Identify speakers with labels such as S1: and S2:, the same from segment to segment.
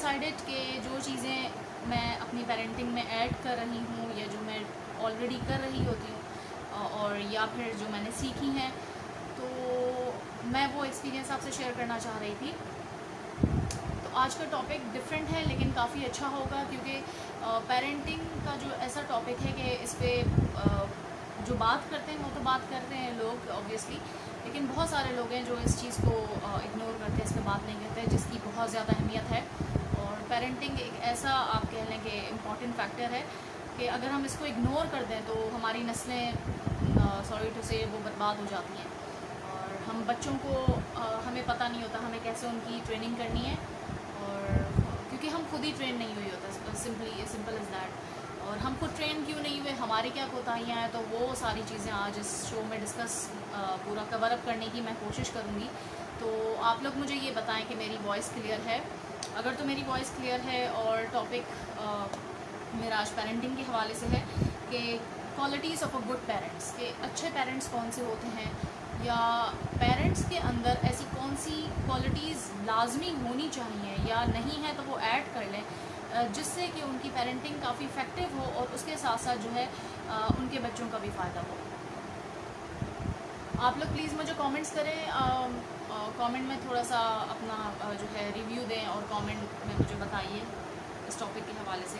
S1: Decided کہ جو چیزیں میں اپنی پیرنٹنگ میں ایڈ کر رہی ہوں یا جو میں آلریڈی کر رہی ہوتی ہوں اور یا پھر جو میں نے سیکھی ہیں، تو میں وہ ایکسپیرینس آپ سے شیئر کرنا چاہ رہی تھی. تو آج کا ٹاپک ڈفرینٹ ہے لیکن کافی اچھا ہوگا، کیونکہ پیرنٹنگ کا جو ایسا ٹاپک ہے کہ اس پہ جو بات کرتے ہیں وہ تو بات کرتے ہیں لوگ اوبویسلی، لیکن بہت سارے لوگ ہیں جو اس چیز کو اگنور کرتے ہیں، اس پہ بات نہیں کرتے، جس کی بہت زیادہ اہمیت ہے. اور پیرنٹنگ ایک ایسا آپ کہہ لیں کہ امپورٹنٹ فیکٹر ہے کہ اگر ہم اس کو اگنور کر دیں تو ہماری نسلیں سوری ٹو سے وہ برباد ہو جاتی ہیں. اور ہم بچوں کو ہمیں پتہ نہیں ہوتا ہمیں کیسے ان کی ٹریننگ کرنی ہے، اور کیونکہ ہم خود ہی ٹرین نہیں ہوئی ہوتا، سمپل از دیٹ. اور ہم خود ٹرین کیوں نہیں ہوئے، ہماری کیا کوتاہیاں ہیں، تو وہ ساری چیزیں آج اس شو میں ڈسکس پورا کور اپ کرنے کی میں کوشش کروں گی. تو آپ لوگ مجھے یہ بتائیں کہ میری وائس کلیئر ہے. اگر تو میری وائس کلیئر ہے اور ٹاپک میرا آج پیرنٹنگ کے حوالے سے ہے کہ qualities of a good parents, کہ اچھے پیرنٹس کون سے ہوتے ہیں، یا پیرنٹس کے اندر ایسی کون سی کوالٹیز لازمی ہونی چاہیے یا نہیں ہے تو وہ ایڈ کر لیں جس سے کہ ان کی پیرنٹنگ کافی افیکٹو ہو اور اس کے ساتھ ساتھ جو ہے ان کے بچوں کا بھی فائدہ ہو. آپ لوگ پلیز مجھے کامنٹس کریں، کامنٹ میں تھوڑا سا اپنا جو ہے ریویو دیں اور کامنٹ میں مجھے بتائیے اس ٹاپک کے حوالے سے.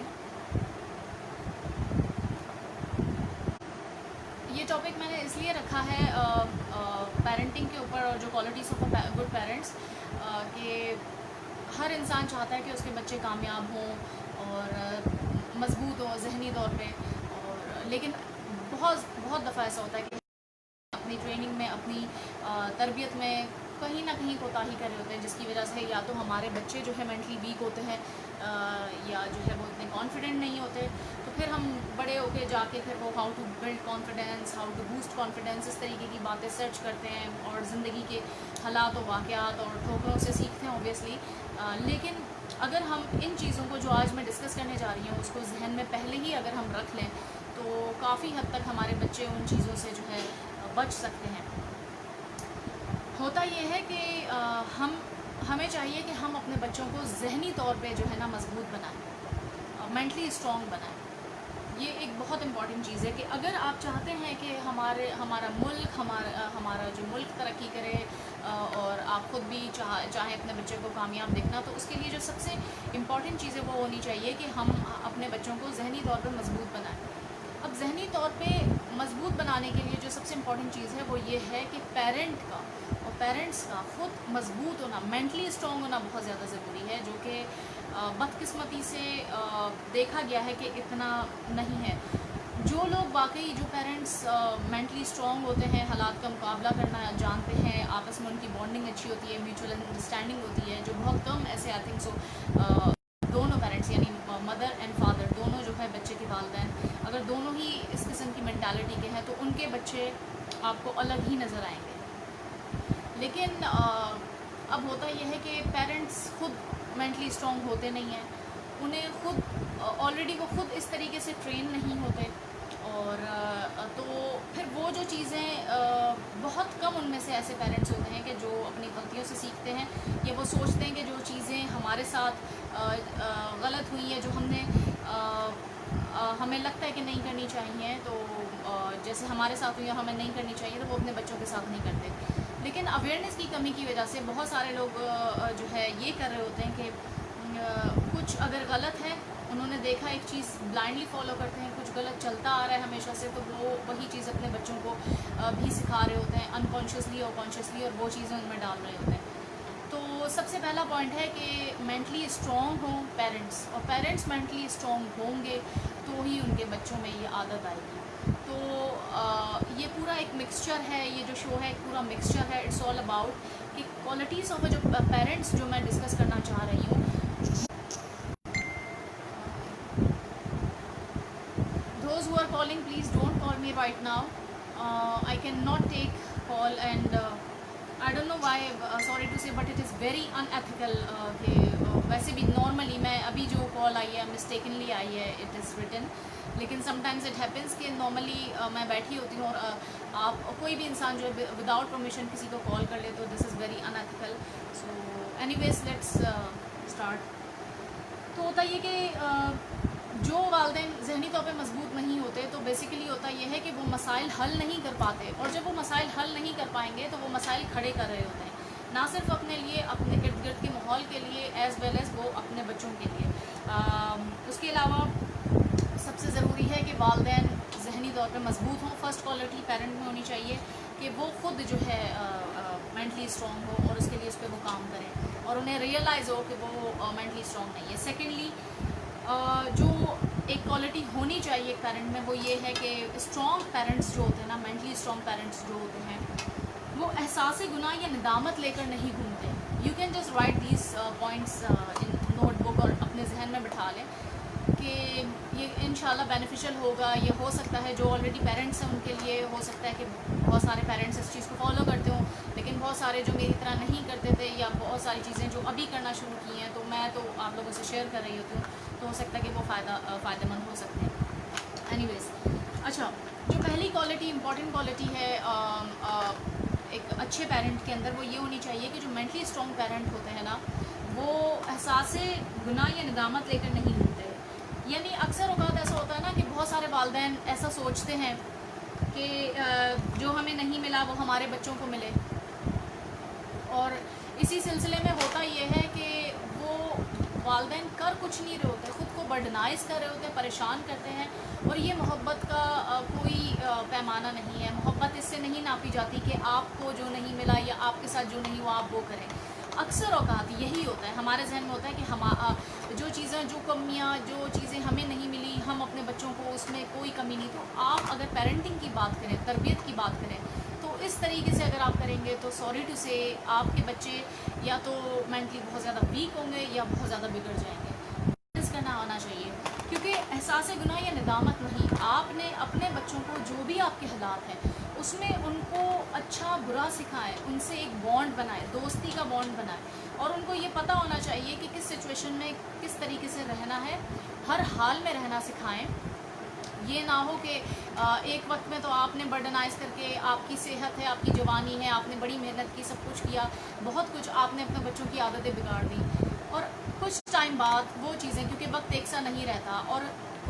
S1: یہ ٹاپک میں نے اس لیے رکھا ہے پیرنٹنگ کے اوپر اور جو qualities of a good parents, کہ ہر انسان چاہتا ہے کہ اس کے بچے کامیاب ہوں اور مضبوط ہوں ذہنی طور پہ، اور لیکن بہت دفعہ ایسا ہوتا ہے کہ اپنی ٹریننگ میں، اپنی تربیت میں کہیں نہ کہیں کوتاہی کر رہے ہوتے ہیں، جس کی وجہ سے یا تو ہمارے بچے جو ہے مینٹلی ویک ہوتے ہیں یا جو ہے وہ اتنے کانفیڈنٹ نہیں ہوتے. تو پھر ہم بڑے ہو کے جا کے پھر وہ how to build confidence, how to boost confidence, اس طریقے کی باتیں سرچ کرتے ہیں اور زندگی کے حالات و واقعات اور ٹھوکروں سے سیکھتے ہیں اوبیسلی. لیکن اگر ہم ان چیزوں کو جو آج میں ڈسکس کرنے جا رہی ہوں اس کو ذہن میں پہلے ہی اگر ہم رکھ لیں تو کافی حد تک ہمارے بچے ان چیزوں سے جو ہے بچ سکتے ہیں. ہوتا یہ ہے کہ ہمیں چاہیے کہ ہم اپنے بچوں کو ذہنی طور پہ جو ہے نا مضبوط بنائیں، مینٹلی اسٹرانگ بنائیں. یہ ایک بہت امپورٹنٹ چیز ہے کہ اگر آپ چاہتے ہیں کہ ہمارا جو ملک ترقی کرے اور آپ خود بھی چاہیں اپنے بچے کو کامیاب دیکھنا، تو اس کے لیے جو سب سے امپورٹنٹ چیز ہے وہ ہونی چاہیے کہ ہم اپنے بچوں کو ذہنی طور پہ مضبوط بنائیں. اب ذہنی طور پہ مضبوط بنانے کے لیے جو سب سے امپورٹنٹ چیز ہے وہ یہ ہے کہ پیرنٹس کا خود مضبوط ہونا، مینٹلی اسٹرانگ ہونا بہت زیادہ ضروری ہے، جو کہ بدقسمتی سے دیکھا گیا ہے کہ اتنا نہیں ہے. جو لوگ واقعی جو پیرنٹس مینٹلی اسٹرانگ ہوتے ہیں، حالات کا مقابلہ کرنا جانتے ہیں، آپس میں ان کی بانڈنگ اچھی ہوتی ہے، میوچل انڈرسٹینڈنگ ہوتی ہے، جو بہت کم ایسے آئی تھنک سو دونوں پیرنٹس یعنی مدر اینڈ فادر دونوں جو ہے بچے کے والدین اگر دونوں ہی اس قسم کی مینٹالٹی کے ہیں تو ان کے بچے آپ کو الگ ہی نظر آئیں گے. لیکن اب ہوتا یہ ہے کہ پیرنٹس خود مینٹلی اسٹرانگ ہوتے نہیں ہیں، انہیں خود آلریڈی وہ خود اس طریقے سے ٹرین نہیں ہوتے، اور تو پھر وہ جو چیزیں بہت کم ان میں سے ایسے پیرنٹس ہوتے ہیں کہ جو اپنی غلطیوں سے سیکھتے ہیں، یا وہ سوچتے ہیں کہ جو چیزیں ہمارے ساتھ غلط ہوئی ہیں، جو ہم نے ہمیں لگتا ہے کہ نہیں کرنی چاہیے، تو جیسے ہمارے ساتھ ہوئی ہمیں نہیں کرنی چاہیے، تو وہ اپنے بچوں کے ساتھ نہیں کرتے. لیکن اویئرنیس کی کمی کی وجہ سے بہت سارے لوگ جو ہے یہ کر رہے ہوتے ہیں کہ کچھ اگر غلط ہے، انہوں نے دیکھا ایک چیز بلائنڈلی فالو کرتے ہیں، کچھ غلط چلتا آ رہا ہے ہمیشہ سے، تو وہ وہی چیز اپنے بچوں کو بھی سکھا رہے ہوتے ہیں انکانشیسلی اور کانشیسلی، اور وہ چیزیں ان میں ڈال رہے ہوتے ہیں. تو سب سے پہلا پوائنٹ ہے کہ مینٹلی اسٹرانگ ہوں پیرنٹس، اور پیرنٹس مینٹلی اسٹرانگ ہوں گے تو ہی ان کے بچوں میں یہ عادت آئے گی. تو یہ پورا ایک مکسچر ہے، یہ جو شو ہے ایک پورا مکسچر ہے. اٹس آل اباؤٹ کہ کوالٹیز آف جو پیرنٹس جو میں ڈسکس کرنا چاہ رہی ہوں. Those who are calling, please don't call me right now. I cannot take call, and I don't know why, sorry to say, but it is very unethical. کہ ویسے بھی نارملی میں ابھی جو کال آئی ہے مسٹیکنلی آئی ہے، اٹ از ریٹن، لیکن some times it happens کہ نارملی میں بیٹھی ہوتی ہوں اور آپ کوئی بھی انسان جو ہے وداؤٹ پرمیشن کسی کو کال کر لے، تو this is very unethical. So anyways let's start. تو ہوتا یہ کہ جو والدین ذہنی طور پہ مضبوط نہیں ہوتے تو بیسیکلی ہوتا یہ ہے کہ وہ مسائل حل نہیں کر پاتے، اور جب وہ مسائل حل نہیں کر پائیں گے تو وہ مسائل کھڑے کر رہے ہوتے ہیں، نہ صرف اپنے لیے، اپنے ارد گرد کے ماحول کے لیے، ایز ویل ایز وہ اپنے بچوں کے لیے۔ اس کے علاوہ سب سے ضروری ہے کہ والدین ذہنی طور پہ مضبوط ہوں۔ فرسٹ کوالٹی پیرنٹ میں ہونی چاہیے کہ وہ خود جو ہے مینٹلی اسٹرانگ ہو، اور اس کے لیے اس پہ وہ کام کریں، اور انہیں ریئلائز ہو کہ وہ مینٹلی اسٹرانگ نہیں ہے۔ سیکنڈلی جو ایک کوالٹی ہونی چاہیے ایک پیرنٹ میں، وہ یہ ہے کہ اسٹرانگ پیرنٹس جو ہوتے ہیں نا، مینٹلی اسٹرانگ پیرنٹس جو ہوتے ہیں، وہ احساس گناہ یا ندامت لے کر نہیں گھومتے۔ You can just write these points in notebook, اور اپنے ذہن میں بٹھا لیں کہ یہ انشاءاللہ بینیفیشل ہوگا۔ یہ ہو سکتا ہے جو آلریڈی پیرنٹس ہیں ان کے لیے ہو سکتا ہے کہ بہت سارے پیرنٹس اس چیز کو فالو کرتے ہوں، لیکن بہت سارے جو میری طرح نہیں کرتے تھے، یا بہت ساری چیزیں جو ابھی کرنا شروع کی ہیں، تو میں تو آپ لوگوں سے شیئر کر رہی ہوتی ہوں، تو ہو سکتا ہے کہ وہ فائدہ مند ہو سکتے ہیں۔ اینی ویز، اچھا، جو پہلی کوالٹی، امپورٹنٹ کوالٹی ہے ایک اچھے پیرنٹ کے اندر، وہ یہ ہونی چاہیے کہ جو مینٹلی اسٹرانگ پیرنٹ ہوتے ہیں نا، وہ احساس گناہ یا ندامت لے کر نہیں گھومتے۔ یعنی اکثر اوقات ایسا ہوتا ہے نا کہ بہت سارے والدین ایسا سوچتے ہیں کہ جو ہمیں نہیں ملا وہ ہمارے بچوں کو ملے، اور اسی سلسلے میں ہوتا یہ ہے کہ وہ والدین کر کچھ نہیں رہے ہوتے، خود کو برڈنائز کر رہے ہوتے ہیں، پریشان کرتے ہیں، اور یہ محبت کا کوئی پیمانہ نہیں ہے۔ محبت اس سے نہیں ناپی جاتی کہ آپ کو جو نہیں ملا یا آپ کے ساتھ جو نہیں ہوا آپ وہ کریں۔ اکثر اوقات یہی ہوتا ہے، ہمارے ذہن میں ہوتا ہے کہ جو چیزیں، جو کمیاں، جو چیزیں ہمیں نہیں ملی، ہم اپنے بچوں کو اس میں کوئی کمی نہیں۔ تو آپ اگر پیرنٹنگ کی بات کریں، تربیت کی بات کریں، تو اس طریقے سے اگر آپ کریں گے تو سوری ٹو سے آپ کے بچے یا تو مینٹلی بہت زیادہ ویک ہوں گے یا بہت زیادہ بگڑ جائیں گے۔ بیلنس کرنا آنا چاہیے، کیونکہ احساس گناہ یا ندامت نہیں، آپ نے اپنے بچوں کو جو بھی آپ کے حالات ہیں اس میں ان کو اچھا برا سکھائیں، ان سے ایک بانڈ بنائیں، دوستی کا بانڈ بنائیں، اور ان کو یہ پتہ ہونا چاہیے کہ کس سچویشن میں کس طریقے سے رہنا ہے، ہر حال میں رہنا سکھائیں۔ یہ نہ ہو کہ ایک وقت میں تو آپ نے برڈنائز کر کے، آپ کی صحت ہے، آپ کی جوانی ہے، آپ نے بڑی محنت کی، سب کچھ کیا، بہت کچھ آپ نے اپنے بچوں کی عادتیں بگاڑ دیں، اور کچھ ٹائم بعد وہ چیزیں، کیونکہ وقت ایک سا نہیں رہتا، اور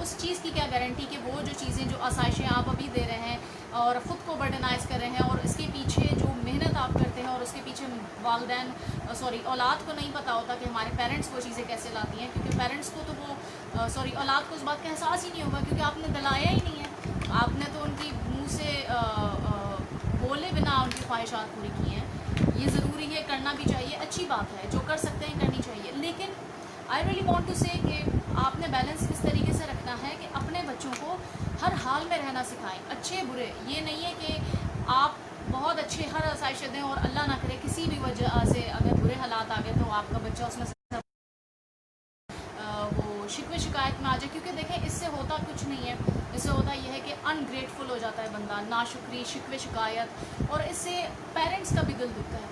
S1: اس چیز کی کیا گارنٹی کہ وہ جو چیزیں، جو آسائشیں آپ ابھی دے رہے ہیں اور خود کو برڈنائز کر رہے ہیں، اور اس کے پیچھے جو محنت آپ کرتے ہیں، اور اس کے پیچھے اولاد کو نہیں پتہ ہوتا کہ ہمارے پیرنٹس وہ چیزیں کیسے لاتی ہیں، کیونکہ پیرنٹس کو تو اولاد کو اس بات کا احساس ہی نہیں ہوگا، کیونکہ آپ نے دلایا ہی نہیں ہے، آپ نے تو ان کی منہ سے بولے بنا ان کی خواہشات پوری کی ہیں۔ یہ ضروری ہے، کرنا بھی چاہیے، اچھی بات ہے، جو کر سکتے ہیں کرنی چاہیے، لیکن آئی ریلی وانٹ ٹو سے کہ آپ نے بیلنس کس طریقے سے رکھنا ہے کہ اپنے بچوں کو ہر حال میں رہنا سکھائیں، اچھے برے۔ یہ نہیں ہے کہ آپ بہت اچھے ہر آسائش دیں اور اللہ نہ کرے کسی بھی وجہ سے اگر برے حالات آ گئے تو آپ کا بچہ اس میں وہ شکوے شکایت میں آ جائے، کیونکہ دیکھیں اس سے ہوتا کچھ نہیں ہے، اس سے ہوتا یہ ہے کہ انگریٹفل ہو جاتا ہے بندہ، ناشکری، شکوے شکایت، اور اس سے پیرنٹس کا بھی دل دکھتا ہے۔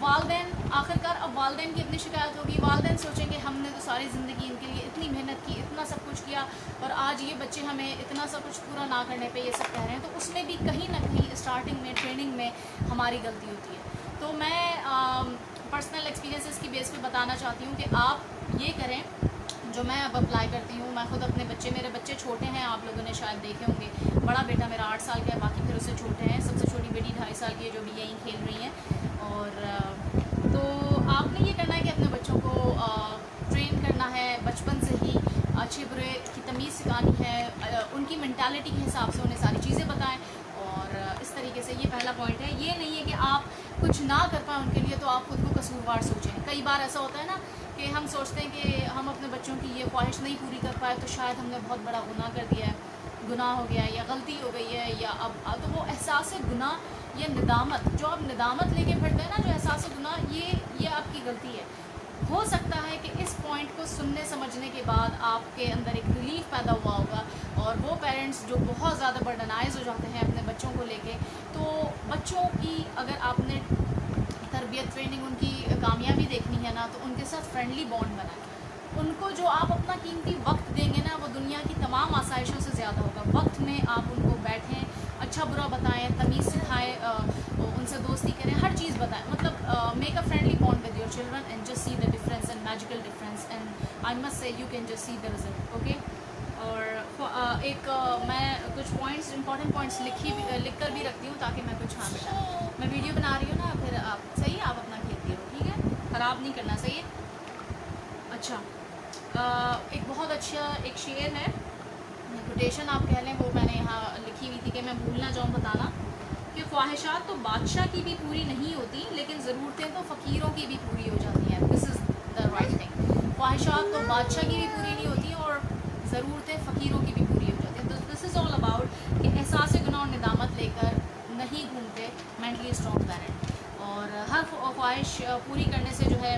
S1: والدین آخرکار، اب والدین کی اپنی شکایت ہوگی، والدین سوچیں گے ہم نے تو ساری زندگی ان کے لیے اتنی محنت کی، اتنا سب کچھ کیا، اور آج یہ بچے ہمیں اتنا سب کچھ پورا نہ کرنے پہ یہ سب کہہ رہے ہیں، تو اس میں بھی کہیں نہ کہیں اسٹارٹنگ میں، ٹریننگ میں ہماری غلطی ہوتی ہے۔ تو میں پرسنل ایکسپیرینسز کی بیس پہ بتانا چاہتی ہوں کہ آپ یہ کریں جو میں اب اپلائی کرتی ہوں۔ میں خود اپنے بچے، میرے بچے چھوٹے ہیں، آپ لوگوں نے شاید دیکھے ہوں گے، بڑا بیٹا میرا 8 سال کا ہے، باقی پھر اس سے چھوٹے ہیں، سب سے چھوٹی بیٹی 2.5 سال کی ہے جو بھی یہیں کھیل رہی ہیں۔ اور تو آپ نے یہ کرنا ہے کہ اپنے بچوں کو ٹرین کرنا ہے بچپن سے ہی، اچھے برے کی تمیز سکھانی ہے، ان کی مینٹالٹی کے حساب سے انہیں ساری چیزیں بتائیں، اور اس طریقے سے یہ پہلا پوائنٹ ہے۔ یہ نہیں ہے کہ آپ کچھ نہ کر پائیں ان کے لیے تو آپ خود کو قصوروار سوچیں۔ کئی بار ایسا ہوتا ہے نا کہ ہم سوچتے ہیں کہ ہم اپنے بچوں کی یہ خواہش نہیں پوری کر پائے تو شاید ہم نے بہت بڑا گناہ کر دیا ہے، گناہ ہو گیا ہے یا غلطی ہو گئی ہے، یا اب تو وہ احساس گناہ یا ندامت، جو آپ ندامت لے کے پھرتے ہیں نا، جو احساس گناہ، یہ آپ کی غلطی ہے۔ ہو سکتا ہے کہ اس پوائنٹ کو سننے سمجھنے کے بعد آپ کے اندر ایک ریلیف پیدا ہوا ہوگا، اور وہ پیرنٹس جو بہت زیادہ برڈنائز ہو جاتے ہیں اپنے بچوں کو لے کے، تو بچوں کی اگر آپ نے تربیت، ٹریننگ، ان کی کامیابی دیکھنی ہے نا، تو ان کے ساتھ فرینڈلی بانڈ بنائیں۔ ان کو جو آپ اپنا قیمتی وقت دیں گے نا، وہ دنیا کی تمام آسائشوں سے زیادہ ہوگا۔ وقت میں آپ ان کو بیٹھیں، اچھا برا بتائیں، تمیز سکھائیں، ان سے دوستی کریں، ہر چیز بتائیں، مطلب make a friendly bond with your children and just see the difference and magical difference and I must say you can just see the result. Okay. اور ایک میں کچھ پوائنٹس امپورٹنٹ پوائنٹس لکھ کر بھی رکھتی ہوں تاکہ میں کچھ ہاں بیٹا میں ویڈیو بنا رہی ہوں نا پھر آپ صحیح ہے آپ اپنا کھیلتی رہو ٹھیک ہے خراب نہیں کرنا صحیح ہے. اچھا ایک بہت اچھا ایک شعر ہے کوٹیشن آپ کہہ لیں وہ میں نے یہاں لکھی ہوئی تھی کہ میں بھول نہ جاؤں بتانا کہ خواہشات تو بادشاہ کی بھی پوری نہیں ہوتی لیکن ضرورتیں تو فقیروں کی بھی پوری ہو جاتی ہیں. This is the right thing. خواہشات تو بادشاہ کی بھی پوری نہیں ہوتی اور ضرورتیں فقیروں کی بھی پوری ہو جاتی ہیں. تو دس از آل اباؤٹ کہ احساس گناہ اور ندامت لے کر نہیں گھومتے مینٹلی اسٹرانگ پیرنٹ. اور ہر خواہش پوری کرنے سے جو ہے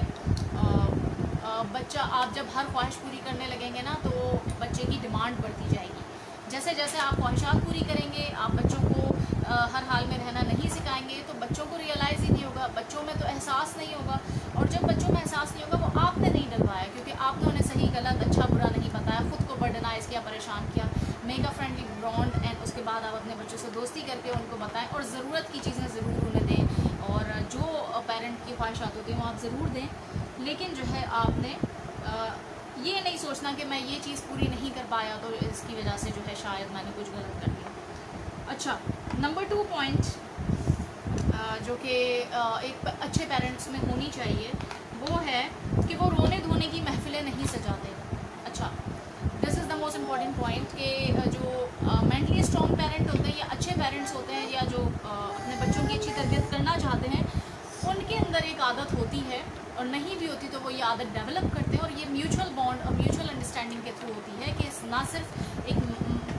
S1: بچہ آپ جب ہر خواہش پوری کرنے لگیں گے نا تو بچے کی ڈیمانڈ بڑھتی جائے گی. جیسے جیسے آپ خواہشات پوری کریں گے آپ بچوں کو ہر حال میں رہنا نہیں سکھائیں گے تو بچوں کو ریئلائز ہی نہیں ہوگا, بچوں میں تو احساس نہیں ہوگا. اور جب بچوں میں احساس نہیں ہوگا وہ آپ نے نہیں ڈلوایا کیونکہ آپ نے انہیں صحیح غلط اچھا برا نہیں بتایا, خود کو برڈنائز کیا, پریشان کیا. Make a friendly brand and اس کے بعد آپ اپنے بچوں سے دوستی کر کے ان کو بتائیں اور ضرورت کی چیزیں ضرور انہیں دیں. اور جو پیرنٹ کی خواہشات ہوتی ہیں وہ آپ ضرور دیں لیکن جو ہے آپ نے یہ نہیں سوچنا کہ میں یہ چیز پوری نہیں کر پایا تو اس کی وجہ سے جو ہے شاید میں نے کچھ غلط کر دیا. اچھا نمبر 2 پوائنٹ جو کہ ایک اچھے پیرنٹس میں ہونی چاہیے وہ ہے کہ وہ رونے دھونے کی محفلیں نہیں سجاتے. اچھا دس از دا موسٹ امپورٹنٹ پوائنٹ کہ جو مینٹلی اسٹرانگ پیرنٹ ہوتے ہیں یا اچھے پیرنٹس ہوتے ہیں یا جو اپنے بچوں کی اچھی تربیت کرنا چاہتے ہیں ان کے اندر ایک عادت ہوتی ہے اور نہیں بھی ہوتی تو وہ یہ عادت ڈیولپ کرتے ہیں اور یہ میوچل بانڈ اور میوچل انڈرسٹینڈنگ کے تھرو ہوتی ہے کہ نہ صرف ایک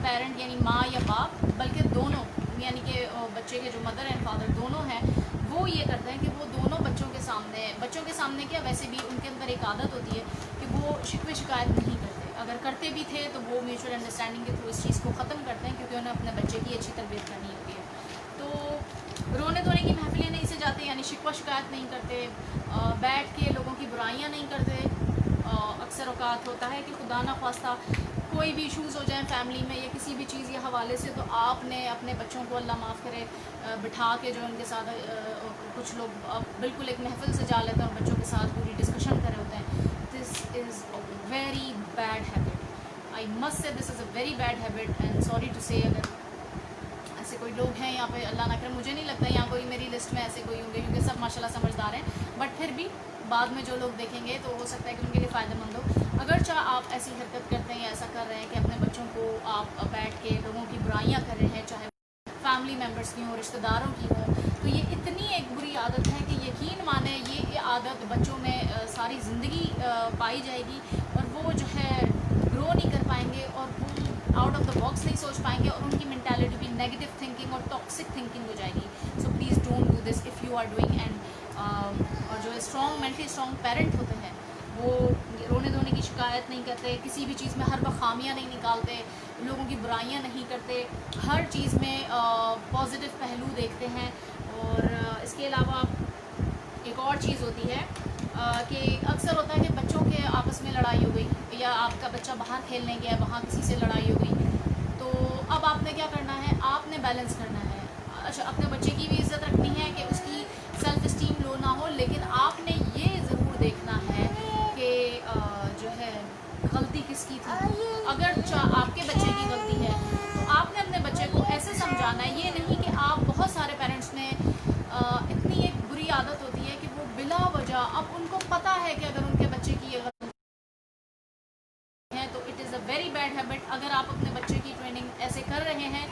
S1: پیرنٹ یعنی ماں یا باپ بلکہ دونوں یعنی کہ بچے کے جو مدر اینڈ فادر دونوں ہیں وہ یہ کرتے ہیں کہ وہ دونوں بچوں کے سامنے کیا ویسے بھی ان کے اندر ایک عادت ہوتی ہے کہ وہ شکوے شکایت نہیں کرتے. اگر کرتے بھی تھے تو وہ میوچل انڈرسٹینڈنگ کے تھرو اس چیز کو ختم کرتے ہیں کیونکہ انہیں اپنے بچے کی اچھی تربیت کرنی ہوتی ہے. تو رونے دھونے کی محفلیں نہیں سے جاتے یعنی شکوہ شکایت نہیں کرتے, بیٹھ کے لوگوں کی برائیاں نہیں کرتے. اکثر اوقات ہوتا ہے کہ خدا نخواستہ کوئی بھی ایشوز ہو جائیں فیملی میں یا کسی بھی چیز یا حوالے سے تو آپ نے اپنے بچوں کو اللہ معاف کرے بٹھا کے جو ان کے ساتھ کچھ لوگ بالکل ایک محفل سے جا لیتے ہیں اور بچوں کے ساتھ پوری ڈسکشن کرے ہوتے ہیں. This is a very bad habit. I must say this is a very bad habit and sorry to say اگر ایسے کوئی لوگ ہیں یہاں پہ اللہ نہ کرے مجھے نہیں لگتا یہاں کوئی میری لسٹ میں ایسے کوئی ہوں گے کیونکہ سب ماشاء اللہ سمجھدار ہیں بٹ پھر بھی بعد میں جو لوگ دیکھیں گے تو ہو سکتا ہے کہ ان کے لیے فائدہ مند ہو. اگرچہ آپ ایسی حرکت کرتے ہیں یا ایسا کر رہے ہیں کہ اپنے بچوں کو آپ بیٹھ کے لوگوں کی برائیاں کر رہے ہیں چاہے فیملی ممبرس کی ہوں رشتہ داروں کی ہوں تو یہ اتنی ایک بری عادت ہے کہ یقین مانیں یہ عادت بچوں میں ساری زندگی پائی جائے گی اور وہ جو ہے گرو نہیں کر پائیں گے اور وہ آؤٹ آف دا باکس نہیں سوچ پائیں گے اور ان کی مینٹیلٹی بھی نیگیٹو تھنکنگ اور ٹاکسک تھنکنگ ہو جائے گی. So please don't do this if you are doing and اور جو اسٹرانگ مینٹلی اسٹرانگ پیرنٹ ہوتے ہیں وہ رونے دھونے کی شکایت نہیں کرتے, کسی بھی چیز میں ہر وقت خامیاں نہیں نکالتے, لوگوں کی برائیاں نہیں کرتے, ہر چیز میں پازیٹیو پہلو دیکھتے ہیں. اور اس کے علاوہ ایک اور چیز ہوتی ہے کہ اکثر ہوتا ہے کہ بچوں کے آپس میں لڑائی ہو گئی یا آپ کا بچہ باہر کھیلنے گیا وہاں کسی سے لڑائی ہو گئی تو اب آپ نے کیا کرنا ہے آپ نے بیلنس کرنا ہے. اچھا اپنے بچے کی بھی عزت رکھنی ہے کہ اس کی سیلف اسٹیم لو نہ ہو لیکن آپ نے یہ ضرور دیکھنا ہے کہ جو ہے غلطی کس کی تھی. اگر آپ کے بچے کی غلطی ہے تو آپ نے اپنے بچے کو ایسے سمجھانا ہے. یہ نہیں کہ آپ بہت سارے پیرنٹس میں اتنی ایک بری عادت ہوتی ہے کہ وہ بلا وجہ اب ان کو پتہ ہے کہ اگر ان کے بچے کی یہ غلطی ہے تو it is a very bad habit. اگر آپ اپنے بچے کی ٹریننگ ایسے کر رہے ہیں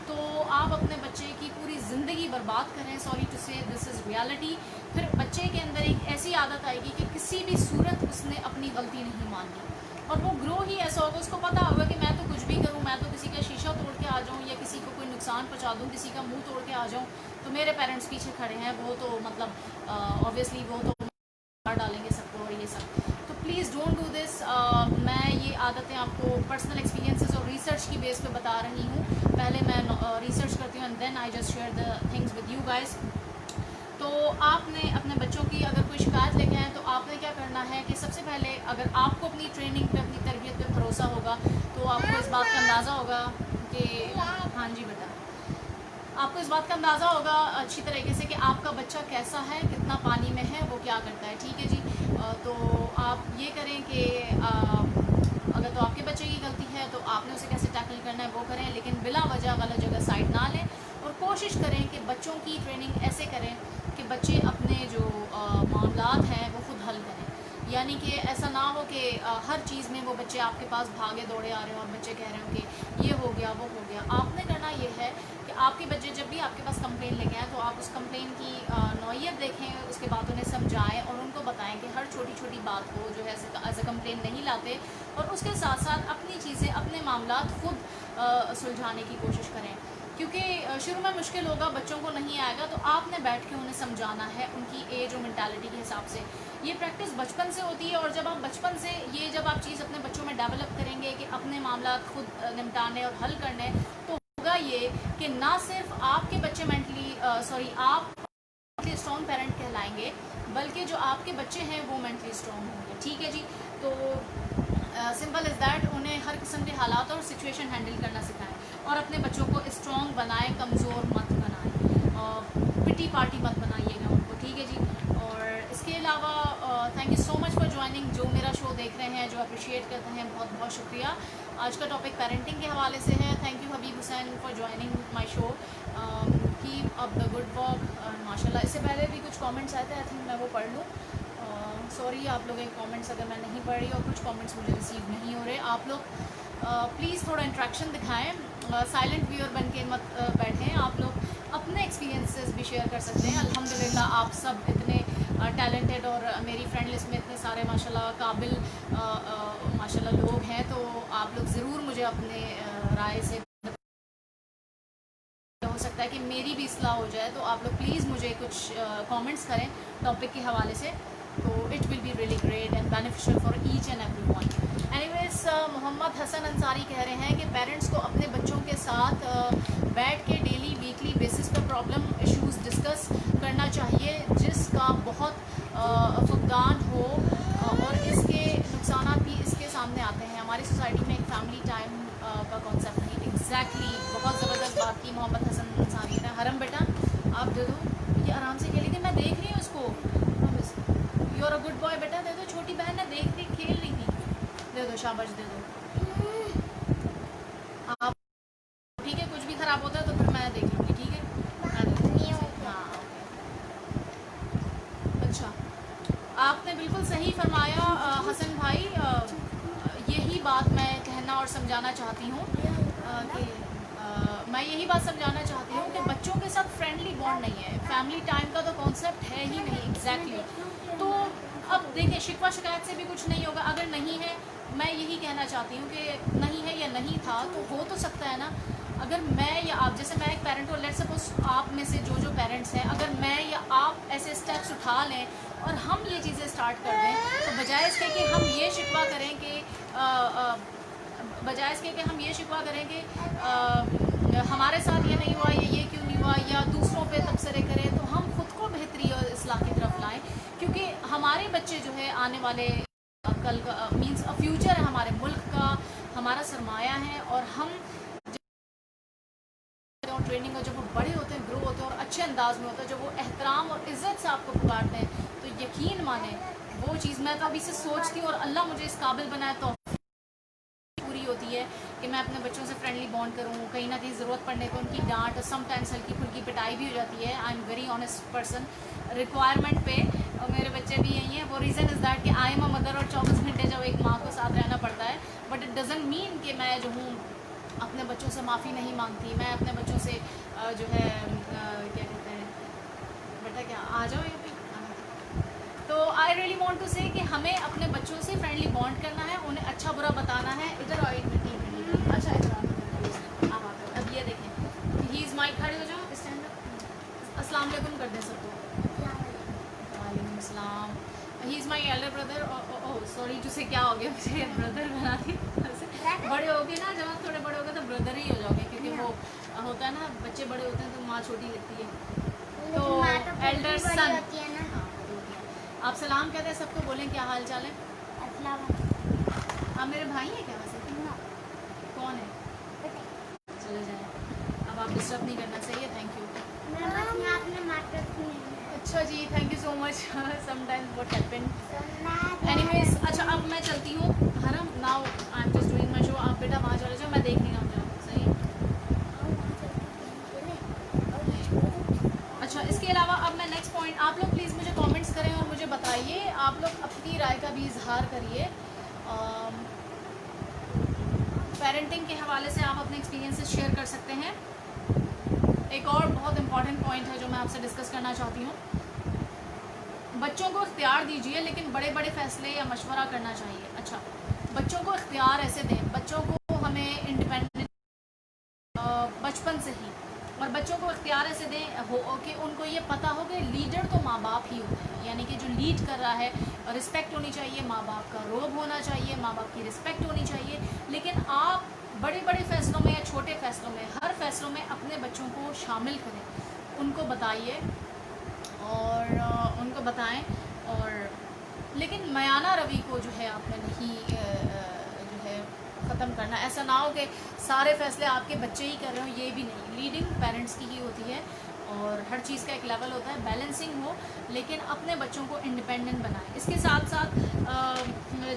S1: تو آپ اپنے بچے کی پوری زندگی برباد کر رہے ہیں. سوری ٹو سے دس از ریالٹی. پھر بچے کے اندر ایک ایسی عادت آئے گی کہ کسی بھی صورت اس نے اپنی غلطی نہیں مانی اور وہ گرو ہی ایسا ہوگا اس کو پتہ ہوگا کہ میں تو کچھ بھی کروں, میں تو کسی کا شیشہ توڑ کے آ جاؤں یا کسی کو کوئی نقصان پہنچا دوں, کسی کا منہ توڑ کے آ جاؤں تو میرے پیرنٹس پیچھے کھڑے ہیں وہ تو مطلب اوبویسلی وہ تو مار ڈالیں گے سب کو اور یہ سب. تو پلیز ڈونٹ ڈو دس. میں یہ عادتیں آپ کو پرسنل ایکسپیرینسز اور ریسرچ کی بیس پہ بتا رہی ہوں. پہلے میں ریسرچ کرتی ہوں and then I just share the things with you guys. تو آپ نے اپنے بچوں کی اگر کوئی شکایت لے کے آئیں تو آپ نے کیا کرنا ہے کہ سب سے پہلے اگر آپ کو اپنی ٹریننگ پہ اپنی تربیت پہ بھروسہ ہوگا تو آپ کو اس بات کا اندازہ ہوگا کہ ہاں جی بیٹا آپ کو اس بات کا اندازہ ہوگا اچھی طریقے سے کہ آپ کا بچہ کیسا ہے, کتنا پانی میں ہے, وہ کیا کرتا ہے. ٹھیک ہے جی. تو آپ یہ کریں کہ بلا وجہ غلط جگہ سائڈ نہ لیں اور کوشش کریں کہ بچوں کی ٹریننگ ایسے کریں کہ بچے اپنے جو معاملات ہیں وہ خود حل کریں. یعنی کہ ایسا نہ ہو کہ ہر چیز میں وہ بچے آپ کے پاس بھاگے دوڑے آ رہے ہیں اور بچے کہہ رہے ہوں کہ یہ ہو گیا وہ ہو گیا. آپ نے کرنا یہ ہے کہ آپ کے بچے جب بھی آپ کے پاس کمپلین لے کے آئیں تو آپ اس کمپلین کی نوعیت دیکھیں, اس کے بعد انہیں سمجھائیں اور ان کو بتائیں کہ ہر چھوٹی چھوٹی بات کو جو ہے ایز اے کمپلین نہیں لاتے, اور اس کے ساتھ ساتھ اپنی چیزیں اپنے معاملات خود سلجھانے کی کوشش کریں. کیونکہ شروع میں مشکل ہوگا, بچوں کو نہیں آئے گا, تو آپ نے بیٹھ کے انہیں سمجھانا ہے ان کی ایج اور مینٹالٹی کے حساب سے. یہ پریکٹس بچپن سے ہوتی ہے, اور جب آپ بچپن سے جب آپ چیز اپنے بچوں میں ڈیولپ کریں گے کہ اپنے معاملات خود نمٹانے اور حل کرنے, تو ہوگا یہ کہ نہ صرف آپ کے بچے آپ اسٹرانگ پیرنٹ کہلائیں گے, بلکہ جو آپ کے بچے ہیں وہ مینٹلی اسٹرانگ ہوں گے. ٹھیک ہے جی. تو سمپل از دیٹ, انہیں ہر قسم کے حالات اور سچویشن ہینڈل کرنا سکھائیں اور اپنے بچوں کو اسٹرانگ بنائیں, کمزور مت بنائیں, پٹی پارٹی مت بنائیے گا ان کو. ٹھیک ہے جی. اور اس کے علاوہ thank you so much for joining. جو میرا شو دیکھ رہے ہیں, جو اپریشیٹ کرتے ہیں, بہت بہت شکریہ. آج کا ٹاپک پیرنٹنگ کے حوالے سے ہے. Thank you Habib Hussain for joining my show. Keep up the good work. ماشاء اللہ, اس سے پہلے بھی کچھ کامنٹس آئے تھے, آئی تھنک میں وہ پڑھ لوں. سوری آپ لوگوں کے کامنٹس اگر میں نہیں پڑھ رہی, اور کچھ کامنٹس مجھے ریسیو نہیں ہو رہے. آپ لوگ پلیز تھوڑا انٹریکشن دکھائیں, سائلنٹ ویور بن کے مت بیٹھیں. آپ لوگ اپنے ایکسپیرینسز بھی شیئر کر سکتے ہیں. الحمدللہ آپ سب اتنے ٹیلنٹڈ, اور میری فرینڈ لسٹ میں اتنے سارے ماشاء اللہ قابل ماشاء اللہ لوگ ہیں, تو آپ لوگ ضرور مجھے اپنے رائے سے, ہو سکتا ہے کہ میری بھی اصلاح ہو جائے. تو آپ لوگ پلیز مجھے کچھ کامنٹس کریں ٹاپک کے حوالے سے, تو it will be really great and beneficial for each and every one. Anyways, Muhammad Hasan Ansari کہہ رہے ہیں کہ پیرنٹس کو اپنے بچوں کے ساتھ بیٹھ کے ڈیلی ویکلی بیسس پر پرابلم ایشوز ڈسکس کرنا چاہیے, جس کا بہت فقدان ہو, اور اس کے نقصانات بھی اس کے سامنے آتے ہیں. ہماری سوسائٹی میں ایک فیملی ٹائم کا کانسیپٹ نہیں. ایگزیکٹلی, بہت زبردست بات کی محمد حسن انصاری نے. حرم بیٹا آپ دے دو, یہ آرام سے کھیلی تھی, میں دیکھ رہی ہوں اس کو. You are a good boy بیٹا, دے دو. چھوٹی بہن نے دیکھ رہی, کھیل رہی تھی, دے دو, شاباش, دے دو. آپ ٹھیک ہے, کچھ بھی خراب ہوتا ہے تو پھر میں دیکھ لوں گی. ٹھیک ہے, ہاں. اچھا, آپ نے بالکل صحیح فرمایا حسن بھائی. یہی بات میں کہنا اور سمجھانا چاہتی ہوں کہ میں یہی بات سمجھانا چاہتی ہوں کہ بچوں کے ساتھ فرینڈلی بانڈ نہیں ہے. فیملی ٹائم کا تو کانسیپٹ ہے ہی نہیں. ایگزیکٹلی. تو اب دیکھیں, شکوہ شکایت سے بھی کچھ نہیں ہوگا. اگر نہیں ہے, میں یہی کہنا چاہتی ہوں کہ نہیں ہے یا نہیں تھا, تو ہو تو سکتا ہے نا. اگر میں یا آپ, جیسے میں ایک پیرنٹ ہوں, لیٹ سپوز آپ میں سے جو پیرنٹس ہیں, اگر میں یا آپ ایسے اسٹیپس اٹھا لیں اور ہم یہ چیزیں اسٹارٹ کر دیں, تو بجائے اس کے کہ ہم یہ شکوہ کریں کہ ہمارے ساتھ یہ نہیں ہوا, یا یہ کیوں نہیں ہوا, یا دوسروں پہ تبصرے کریں, تو ہم خود کو بہتری اور اصلاح کی طرف لائیں. کیونکہ ہمارے بچے جو ہے آنے والے کل کا مینس فیوچر ہے ہمارے ملک کا, ہمارا سرمایہ ہے. اور ہم ٹریننگ اور جب وہ بڑے ہوتے ہیں, گرو ہوتے ہیں, اور اچھے انداز میں ہوتا ہے, جب وہ احترام اور عزت سے آپ کو پکارتے ہیں, تو یقین مانیں وہ چیز میں تو ابھی سے سوچتی ہوں, اور اللہ مجھے اس قابل بنایا تو پوری ہوتی ہے کہ میں اپنے بچوں سے فرینڈلی بانڈ کروں. کہیں نہ کہیں ضرورت پڑنے کو ان کی ڈانٹ, اور سم ٹائمس ہلکی پھلکی پٹائی بھی ہو جاتی ہے. I am very honest person, requirement پہ, اور میرے بچے بھی یہی ہیں. وہ ریزن از دیٹ کہ آئی ایم اے مدر, اور 24 گھنٹے جب ایک ماں کو ساتھ رہنا پڑتا ہے. بٹ اٹ ڈزنٹ مین کہ میں جو ہوں اپنے بچوں سے معافی نہیں مانگتی. میں اپنے بچوں سے جو ہے کیا کہتے ہیں, بیٹا کیا آ جاؤ یہاں پہ. تو آئی ریئلی وانٹ ٹو سے کہ ہمیں اپنے بچوں سے فرینڈلی بانڈ کرنا ہے, انہیں اچھا برا بتانا ہے. ادھر آؤ, اچھا ادھر آپ آتے ہو. اب یہ دیکھیں, ہی از مائی, کھڑے ہو جاؤ, اسٹینڈ اپ. السلام علیکم کر دیں سب کو. وعلیکم السلام. ہی از مائی ایلڈر بردر. سوری ٹو سے, کیا ہو گیا مجھے بردر بنا دی. بڑے ہو گئے نا, جب آپ تھوڑے بڑے ہو گئے تو بردر ہی ہو جاؤ گے, کیونکہ وہ ہوتا ہے نا, بچے بڑے ہوتے ہیں تو ماں چھوٹی لگتی ہے. تو ایلڈر سن, آپ سلام کہتے ہیں سب کو, بولیں کیا حال چال ہے. آپ میرے بھائی ہیں کیا ویسے؟ کون ہے؟ چلے جائیں, اب آپ ڈسٹرب نہیں کرنا. صحیح ہے, تھینک یو. اچھا جی, thank you so much. Sometimes what happen. Anyways, اچھا اب میں چلتی ہوں. Haram now I am just doing my show. آپ بیٹا وہاں چلے جاؤ, میں دیکھ نہیں رہا ہوں. صحیح. اپنی رائے کا بھی اظہار کریے. پیرنٹنگ کے حوالے سے آپ اپنے ایکسپیرینسز شیئر کر سکتے ہیں. ایک اور بہت امپورٹنٹ پوائنٹ ہے جو میں آپ سے ڈسکس کرنا چاہتی ہوں. بچوں کو اختیار دیجیے لیکن بڑے بڑے فیصلے یا مشورہ کرنا چاہیے. اچھا, بچوں کو اختیار ایسے دیں, بچوں کو ہمیں انڈیپینڈنٹ بچپن سے ہی, اور بچوں کو اختیار ایسے دیں کہ ان کو یہ پتہ ہو کہ لیڈر تو ماں باپ ہی ہوتے ہیں, یعنی کہ جو لیڈ کر رہا ہے, رسپیکٹ ہونی چاہیے, ماں باپ کا روب ہونا چاہیے, ماں باپ کی رسپیکٹ ہونی چاہیے. لیکن آپ بڑے بڑے فیصلوں میں یا چھوٹے فیصلوں میں, ہر فیصلوں میں اپنے بچوں کو شامل کریں, ان کو بتائیے اور ان کو بتائیں. اور لیکن میانہ روی کو جو ہے آپ نے نہیں جو ہے ختم کرنا. ایسا نہ ہو کہ سارے فیصلے آپ کے بچے ہی کر رہے ہوں, یہ بھی نہیں. لیڈنگ پیرنٹس کی ہی ہوتی ہے اور ہر چیز کا ایک لیول ہوتا ہے, بیلنسنگ ہو, لیکن اپنے بچوں کو انڈیپینڈنٹ بنائیں. اس کے ساتھ ساتھ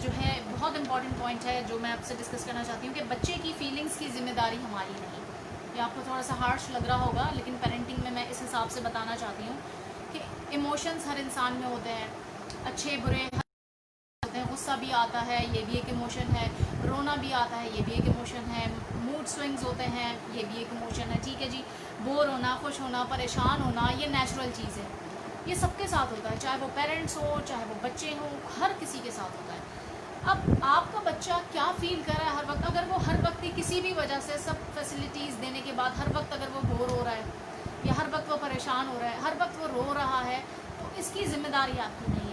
S1: جو ہے بہت امپورٹنٹ پوائنٹ ہے جو میں آپ سے ڈسکس کرنا چاہتی ہوں کہ بچے کی فیلنگس کی ذمہ داری ہماری نہیں. یہ آپ کو تھوڑا سا ہارش لگ رہا ہوگا, لیکن پیرنٹنگ میں اس حساب سے بتانا چاہتی ہوں کہ ایموشنز ہر انسان میں ہوتے ہیں, اچھے برے ہوتے ہیں. غصہ بھی آتا ہے, یہ بھی ایک ایموشن ہے. رونا بھی آتا ہے, یہ بھی ایک ایموشن ہے. موڈ سوئنگز ہوتے ہیں, یہ بھی ایک ایموشن ہے. ٹھیک ہے جی, بور ہونا, خوش ہونا, پریشان ہونا, یہ نیچرل چیز ہے. یہ سب کے ساتھ ہوتا ہے, چاہے وہ پیرنٹس ہو, چاہے وہ بچے ہوں, ہر کسی کے ساتھ ہوتا ہے. اب آپ کا بچہ کیا فیل کر رہا ہے ہر وقت, اگر وہ ہر وقت ہی کسی بھی وجہ سے سب فیسلٹیز دینے کے بعد ہر وقت اگر وہ بور ہو رہا ہے یا ہر وقت وہ پریشان ہو رہا ہے, ہر وقت وہ رو رہا ہے, تو اس کی ذمہ داری آپ کی نہیں ہے.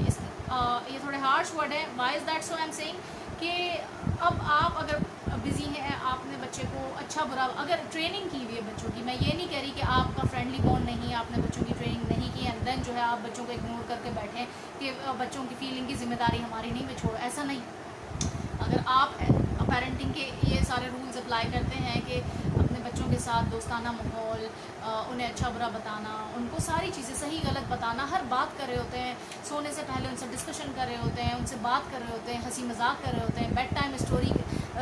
S1: یہ تھوڑے ہارش ورڈ ہے. Why is that so I am saying کہ اب آپ اگر بزی ہیں, آپ نے بچے کو اچھا برا اگر ٹریننگ کی ہوئی ہے بچوں کی, میں یہ نہیں کہہ رہی کہ آپ کا فرینڈلی بونڈ نہیں ہے, آپ نے بچوں کی ٹریننگ نہیں کی, اینڈ دین جو ہے آپ بچوں کو اگنور کر کے بیٹھیں کہ بچوں کی فیلنگ کی ذمہ داری ہماری نہیں, میں چھوڑو, ایسا نہیں. اگر آپ پیرنٹنگ کے یہ سارے رولز اپلائی کرتے ہیں کہ اپنے بچوں کے ساتھ دوستانہ ماحول, انہیں اچھا برا بتانا, ان کو ساری چیزیں صحیح غلط بتانا, ہر بات کر رہے ہوتے ہیں, سونے سے پہلے ان سے ڈسکشن کر رہے ہوتے ہیں, ان سے بات کر رہے ہوتے ہیں, ہنسی مذاق کر رہے ہوتے ہیں, بیڈ ٹائم اسٹوری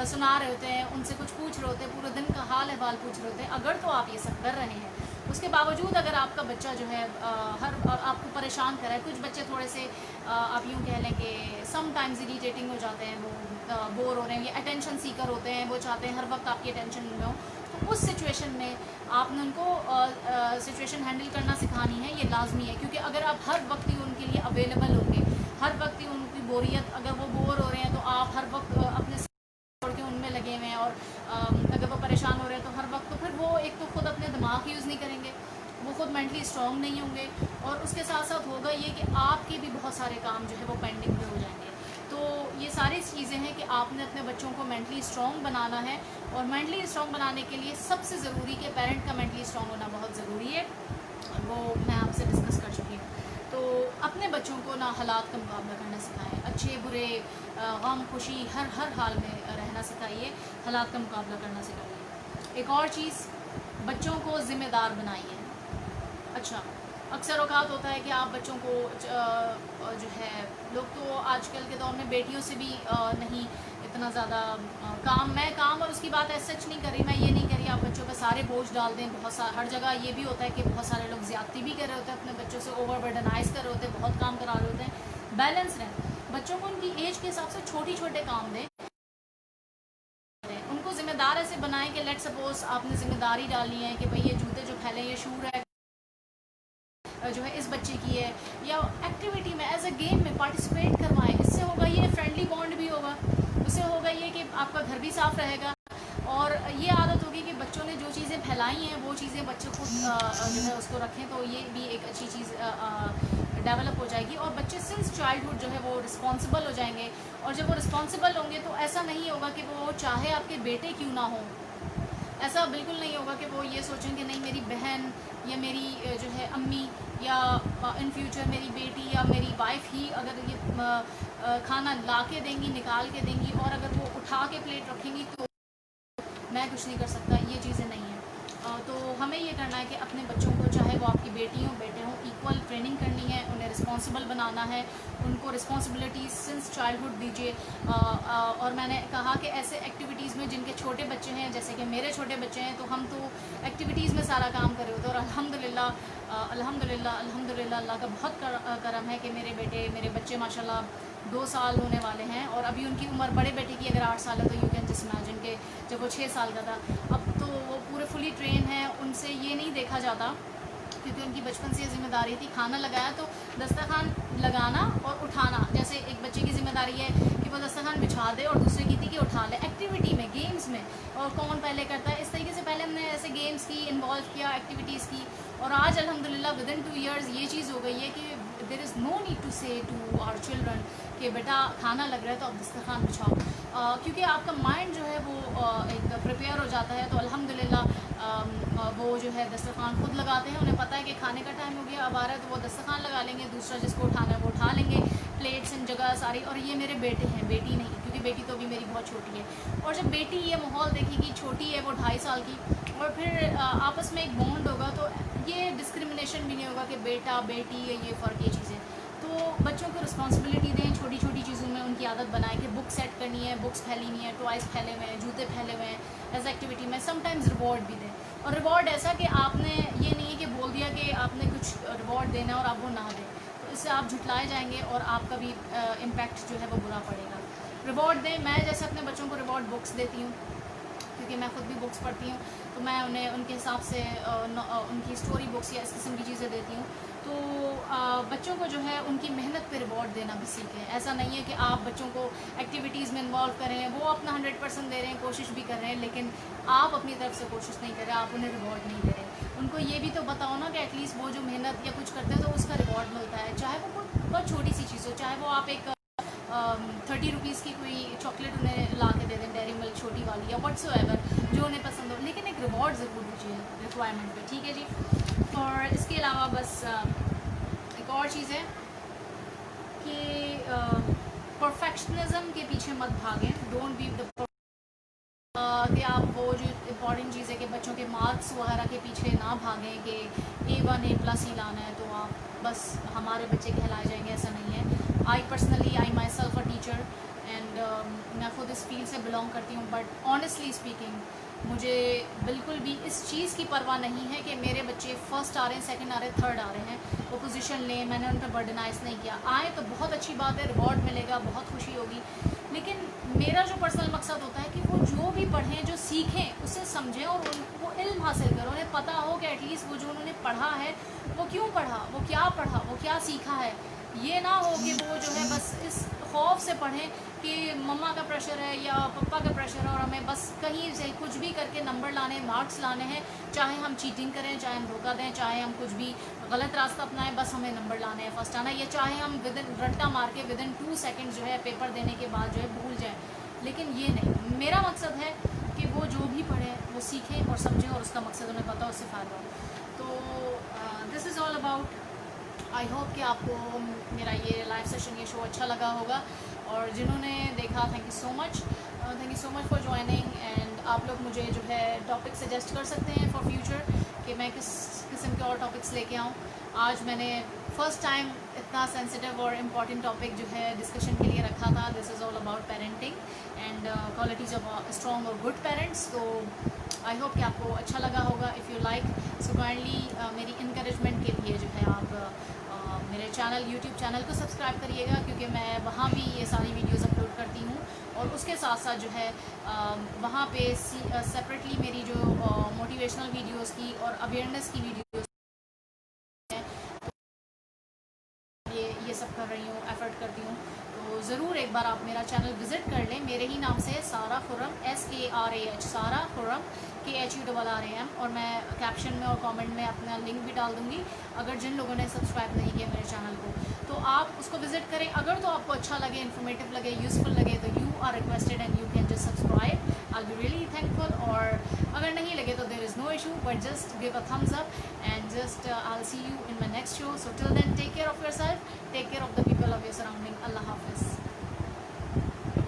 S1: سنا رہے ہوتے ہیں, ان سے کچھ پوچھ رہے ہوتے ہیں, پورے دن کا حال احوال پوچھ رہے ہوتے ہیں. اگر تو آپ یہ سب کر رہے ہیں, اس کے باوجود اگر آپ کا بچہ جو ہے آپ کو پریشان کر رہا ہے, کچھ بچے تھوڑے سے آپ یوں کہہ لیں کہ سم ٹائمز اریٹیٹنگ ہو جاتے ہیں, وہ بور ہو رہے ہیں, یہ اٹینشن سیکر ہوتے ہیں, وہ چاہتے ہیں ہر وقت آپ کی اٹینشن میں ہو, تو اس سچویشن میں آپ نے ان کو سچویشن ہینڈل کرنا سکھانی ہے. یہ لازمی ہے, کیونکہ اگر آپ ہر وقت ہی ان کے لیے اویلیبل ہوں گے, ہر وقت ہی ان کی بوریت, اگر وہ بور ہو رہے ہیں تو آپ ہر وقت اپنے چھوڑ کے ان میں لگے ہوئے ہیں, اور اگر وہ پریشان ہو رہے ہیں تو ہر وقت, تو پھر وہ ایک تو خود اپنے دماغ یوز نہیں کریں گے, وہ خود مینٹلی اسٹرانگ نہیں ہوں گے, اور اس کے ساتھ ساتھ ہوگا یہ کہ آپ کے بھی بہت سارے کام جو ہے وہ پینڈنگ پہ ہو جائیں گے. تو یہ ساری چیزیں ہیں کہ آپ نے اپنے بچوں کو مینٹلی اسٹرانگ بنانا ہے, اور مینٹلی اسٹرانگ بنانے کے لیے سب سے ضروری کہ پیرنٹ کا مینٹلی اسٹرانگ ہونا بہت ضروری ہے, وہ میں آپ سے ڈسکس کر چکی ہوں. تو اپنے بچوں کو نہ حالات کا مقابلہ کرنا سکھائیں, اچھے برے, غم خوشی, ہر حال میں رہنا سکھائیے, حالات کا مقابلہ کرنا سکھائیے. ایک اور چیز, بچوں کو ذمہ دار بنائیے. اچھا, اکثر اوقات ہوتا ہے کہ آپ بچوں کو جو ہے, لوگ تو آج کل کے دور میں بیٹیوں سے بھی نہیں اتنا زیادہ میں کام اور اس کی بات ایسا سچ نہیں کر رہی, میں یہ نہیں کہہ رہی آپ بچوں پہ سارے بوجھ ڈال دیں. بہت ہر جگہ یہ بھی ہوتا ہے کہ بہت سارے لوگ زیادتی بھی کر رہے ہوتے ہیں, اپنے بچوں سے اوور برڈنائز کر رہے ہوتے ہیں, بہت کام کرا رہے ہوتے ہیں. بیلنس رہیں, بچوں کو ان کی ایج کے حساب سے چھوٹے کام دیں, ان کو ذمہ دار ایسے بنائیں کہ لیٹ سپوز آپ نے ذمہ داری ڈالی ہے کہ بھئی یہ جوتے جو پھیلے, یہ شو ہے جو ہے اس بچے کی ہے, یا ایکٹیویٹی میں ایز اے گیم میں پارٹیسپیٹ کروائیں. اس سے ہوگا یہ فرینڈلی بانڈ بھی ہوگا, اس سے ہوگا یہ کہ آپ کا گھر بھی صاف رہے گا, اور یہ عادت ہوگی کہ بچوں نے جو چیزیں پھیلائی ہیں وہ چیزیں بچے خود جو ہے اس کو رکھیں, تو یہ بھی ایک اچھی چیز ڈیولپ ہو جائے گی. اور بچے سنس چائلڈہڈ جو ہے وہ رسپانسبل ہو جائیں گے, اور جب وہ رسپانسبل ہوں گے تو ایسا نہیں ہوگا کہ وہ چاہے آپ کے بیٹے کیوں نہ ہوں, ایسا بالکل نہیں ہوگا کہ وہ یہ سوچیں کہ نہیں میری بہن یا میری جو ہے امی یا ان فیوچر میری بیٹی یا میری وائف ہی اگر یہ کھانا لا کے دیں گی, نکال کے دیں گی, اور اگر وہ اٹھا کے پلیٹ رکھیں گی تو میں کچھ نہیں کر سکتا. یہ چیزیں نہیں ہیں. تو ہمیں یہ کرنا ہے کہ اپنے بچوں کو, چاہے وہ آپ کی بیٹی ہوں بیٹے ہوں, ایکول ٹریننگ کرنی ہے, انہیں رسپانسبل بنانا ہے, ان کو رسپانسبلٹیز سنس چائلڈہڈ دیجیے. اور میں نے کہا کہ ایسے ایکٹیویٹیز میں جن کے چھوٹے بچے ہیں, جیسے کہ میرے چھوٹے بچے ہیں, تو ہم تو ایکٹیویٹیز میں سارا کام کر رہے ہوتے ہیں. اور الحمدللہ اللہ کا بہت کرم ہے کہ میرے بچے ماشاء اللہ 2 سال ہونے والے ہیں, اور ابھی ان کی عمر بڑے بیٹے کی اگر 8 سال ہے تو یو کین جسٹ امیجن کہ جب وہ 6 سال کا تھا, اب تو وہ پورے فلی ٹرین ہیں. ان سے یہ نہیں دیکھا جاتا کیونکہ ان کی بچپن سے یہ ذمہ داری تھی, کھانا لگایا تو دسترخوان لگانا اور اٹھانا. جیسے ایک بچے کی ذمہ داری ہے کہ وہ دسترخوان بچھا دے, اور دوسرے کی تھی کہ اٹھا لے. ایکٹیویٹی میں, گیمز میں, اور کون پہلے کرتا ہے, اس طریقے سے پہلے ہم نے ایسے گیمز کی انوالو کیا, ایکٹیویٹیز کی. اور آج الحمدللہ ودن 2 ایئرز یہ چیز ہو گئی ہے کہ دیر از نو نیڈ ٹو سے ٹو آور چلڈرن کہ بیٹا کھانا لگ رہا ہے تو اب دسترخوان بچھاؤ, کیونکہ آپ کا مائنڈ جو ہے وہ ایک پریپیئر ہو جاتا ہے. تو الحمدللہ وہ جو ہے دسترخوان خود لگاتے ہیں, انہیں پتہ ہے کہ کھانے کا ٹائم ہو گیا, اب آ رہا ہے تو وہ دسترخوان لگا لیں گے, دوسرا جس کو اٹھانا ہے وہ اٹھا لیں گے, پلیٹس ان جگہ ساری. اور یہ میرے بیٹے ہیں, بیٹی نہیں, کیونکہ بیٹی تو ابھی میری بہت چھوٹی ہے. اور جب بیٹی یہ ماحول دیکھے گی, چھوٹی ہے وہ 2.5 سال کی, اور پھر آپس میں ایک بانڈ ہوگا, تو یہ ڈسکرمنیشن بھی نہیں ہوگا کہ بیٹا بیٹی یہ فرق, یہ چیزیں. تو بچوں کو رسپانسبلٹی دیں, چھوٹی چھوٹی چیزوں میں ان کی عادت بنائیں کہ بک سیٹ کرنی ہے, بکس پھیلینی ہے, ٹوائز پھیلے ہوئے ہیں, جوتے پھیلے ہوئے ہیں, ایز ایکٹیویٹی میں. سم ٹائمز ریوارڈ بھی دیں, اور ریوارڈ ایسا کہ آپ نے یہ نہیں ہے کہ بول دیا کہ آپ نے کچھ ریوارڈ دینا ہے اور آپ وہ نہ دیں, تو اس سے آپ جھٹلائے جائیں گے اور آپ کا بھی امپیکٹ جو ہے وہ برا پڑے گا. ریوارڈ دیں. میں جیسے اپنے بچوں کو ریوارڈ بکس دیتی ہوں, کیونکہ میں خود بھی بکس پڑھتی ہوں, تو میں انہیں ان کے حساب سے ان کی اسٹوری بکس یا اس قسم کی چیزیں دیتی ہوں. تو بچوں کو جو ہے ان کی محنت پہ ریوارڈ دینا بھی سیکھیں. ایسا نہیں ہے کہ آپ بچوں کو ایکٹیویٹیز میں انوالو کریں, وہ اپنا 100% دے رہے ہیں, کوشش بھی کر رہے ہیں, لیکن آپ اپنی طرف سے کوشش نہیں کر رہے, آپ انہیں ریوارڈ نہیں دے رہے. ان کو یہ بھی تو بتاؤ نا کہ ایٹ لیسٹ وہ جو محنت یا کچھ کرتے ہیں تو اس کا ریوارڈ ملتا ہے, چاہے وہ بہت چھوٹی سی چیز ہو, چاہے وہ آپ ایک 30 روپیز کی کوئی چاکلیٹ انہیں لا کے دے دیں, ڈیری ملک چھوٹی والی یا واٹس ایور جو انہیں پسند ہو, لیکن ایک ریوارڈ ضرور دیجیے ریکوائرمنٹ پہ, ٹھیک ہے جی. اور اس کے علاوہ بس ایک اور چیز ہے کہ پرفیکشنزم کے پیچھے مت بھاگیں. ڈونٹ بی دا کہ آپ وہ جو امپورٹنٹ چیز ہے کہ بچوں کے مارکس وغیرہ کے پیچھے نہ بھاگیں کہ A1 A+ ہی لانا ہے تو آپ بس ہمارے بچے کہلائے جائیں گے, ایسا نہیں ہے. I myself a teacher, and میں خود اس فیلڈ سے بلانگ کرتی ہوں, بٹ آنیسٹلی اسپیکنگ مجھے بالکل بھی اس چیز کی پرواہ نہیں ہے کہ میرے بچے فرسٹ آ رہے ہیں, سیکنڈ آ رہے ہیں, تھرڈ آ رہے ہیں, وہ پوزیشن لیں. میں نے ان پہ برڈنائز نہیں کیا. آئیں تو بہت اچھی بات ہے, ریوارڈ ملے گا, بہت خوشی ہوگی, لیکن میرا جو پرسنل مقصد ہوتا ہے کہ وہ جو بھی پڑھیں, جو سیکھیں اسے سمجھیں, اور ان کو علم حاصل کرو, انہیں پتہ ہو کہ ایٹ لیسٹ وہ جو انہوں نے پڑھا ہے وہ کیوں پڑھا, وہ کیا سیکھا ہے. یہ نہ ہو کہ وہ جو ہے بس اس خوف سے پڑھیں کہ مما کا پریشر ہے یا پپا کا پریشر ہے, اور ہمیں بس کہیں سے کچھ بھی کر کے نمبر لانے, مارکس لانے ہیں, چاہے ہم چیٹنگ کریں, چاہے ہم دھوکہ دیں, چاہے ہم کچھ بھی غلط راستہ اپنائیں, بس ہمیں نمبر لانے ہیں, فرسٹ آنا ہے, یا چاہے ہم رٹا مار کے ودن 2 سیکنڈ جو ہے پیپر دینے کے بعد جو ہے بھول جائیں. لیکن یہ نہیں, میرا مقصد ہے کہ وہ جو بھی پڑھیں وہ سیکھیں اور سمجھیں, اور اس کا مقصد انہیں پتہ, اس سے فائدہ ہو. تو this is all about. I hope کہ آپ کو میرا یہ لائیو سیشن, یہ شو اچھا لگا ہوگا, اور جنہوں نے دیکھا thank you so much for joining. And آپ لوگ مجھے جو ہے ٹاپک سجیسٹ کر سکتے ہیں فار فیوچر کہ میں کس قسم کے اور ٹاپکس لے کے آؤں. آج میں نے فرسٹ ٹائم اتنا سینسٹیو اور امپورٹنٹ ٹاپک جو ہے ڈسکشن کے لیے رکھا تھا. This is all about parenting and qualities of strong اور گڈ پیرنٹس. تو آئی ہوپ کہ آپ کو اچھا لگا ہوگا. If you like so kindly میری انکریجمنٹ کے لیے جو ہے آپ میرے یوٹیوب چینل کو سبسکرائب کریے گا, کیونکہ میں وہاں بھی یہ ساری ویڈیوز اپلوڈ کرتی ہوں, اور اس کے ساتھ ساتھ جو ہے وہاں پہ سپریٹلی میری جو موٹیویشنل ویڈیوز کی اور اویئرنیس کی ویڈیوز یہ سب کر رہی ہوں, ایفرٹ کرتی ہوں. تو ضرور ایک بار آپ میرا چینل وزٹ کر لیں. میرے ہی نام سے سارہ خرم, SARAH, سارہ خرم, KHURRAM, اور میں کیپشن میں اور کامنٹ میں اپنا لنک بھی ڈال دوں گی اگر جن لوگوں نے سبسکرائب نہیں کیا میرے چینل کو, تو آپ اس کو وزٹ کریں. اگر تو آپ کو اچھا لگے, انفارمیٹیو لگے, یوزفل لگے, تو you are requested and you can just subscribe. I be really thankful. اور اگر نہیں لگے تو there is no issue, but just give a thumbs up and just I see you in my next show. So till then, take care of yourself, take care of the people of your surrounding. Allah Hafiz.